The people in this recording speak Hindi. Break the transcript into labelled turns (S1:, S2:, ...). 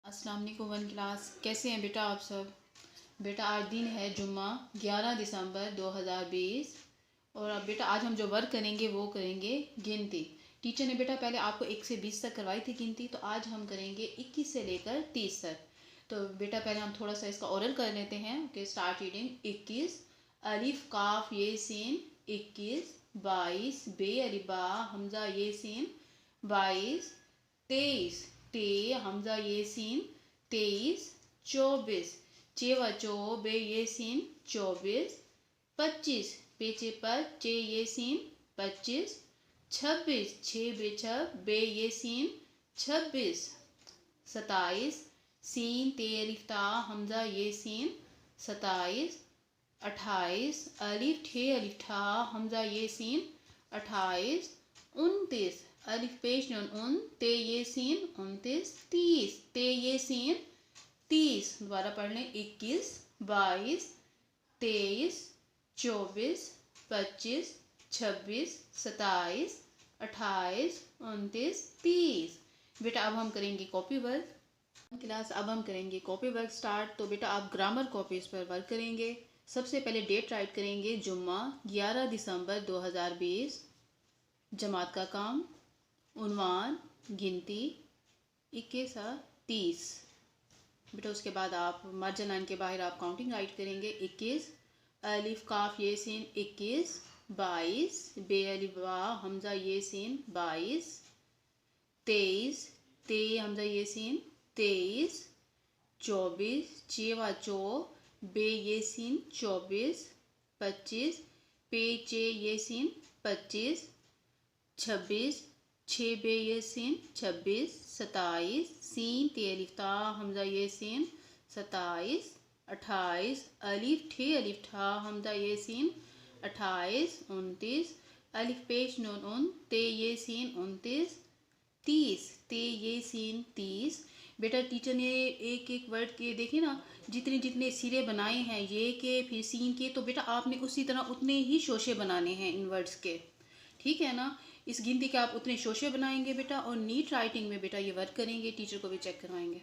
S1: अस्सलाम वालेकुम वन क्लास, कैसे हैं बेटा आप सब। बेटा आज दिन है जुम्मा 11 दिसंबर 2020 और अब बेटा आज हम जो वर्क करेंगे वो करेंगे गिनती। टीचर ने बेटा पहले आपको 1 से 20 तक करवाई थी गिनती, तो आज हम करेंगे 21 से लेकर 30 तक। तो बेटा पहले हम थोड़ा सा इसका ओरल कर लेते हैं। Okay, start reading. 21 अलिफ काफ ये सीन 21, 22 बे अलिफ बा हमजा ये सीन 22, 23 टे हमजा ये सीन 23, 24 चे व चो बे ये सीन 24, 25 पेचे पर चे ये सीन 25, 26 छे बे छब बे ये सीन 26, 27 सीन ते अलिफ ता हमजा ये सीन 27, 28 अलिफ ठे अलिफ ठा हमजा ये सीन 28, 29 अलिफ पेश नून उन ते ये सीन 29, 30 ते ये सीन 30। दोबारा पढ़ लें। 21, 22, 23, 24, 25, 26, 27, 28, 29, 30। बेटा अब हम करेंगे कॉपी वर्क क्लास। अब हम करेंगे कॉपी वर्क स्टार्ट। तो बेटा आप ग्रामर कॉपीज पर वर्क करेंगे। सबसे पहले डेट राइट करेंगे जुम्मा 11 दिसंबर 2020। जमात का काम, उन्वान, गिनती 21 से 30। बेटा उसके बाद आप मार्जिन लाइन के बाहर आप काउंटिंग राइट करेंगे। 21 अलिफ काफ ये सीन 21, 22 बे अलिफ बा हमजा ये सीन 22, 23 ते हमजा ये सीन 23, 24 चे व चो बे ये सीन 24, 25 पे चे ये सीन 25, 26 छे बे ये सीन 26, 27 सीन ते अलिफ ता हमजा ये सीन 27, 28 अलिफ ठे अलिफ ठा हमजा ये सीन 28, 29 अलिफ पेश नून उन ते ये सीन 29, 30 ते ये सीन 30। बेटा टीचर ने एक एक वर्ड के देखे ना, जितने जितने सिरे बनाए हैं ये के फिर सीन के, तो बेटा आपने उसी तरह उतने ही शोशे बनाने हैं इन वर्ड्स के, ठीक है ना। इस गिनती के आप उतने शोशे बनाएंगे बेटा, और नीट राइटिंग में बेटा ये वर्क करेंगे, टीचर को भी चेक करवाएंगे।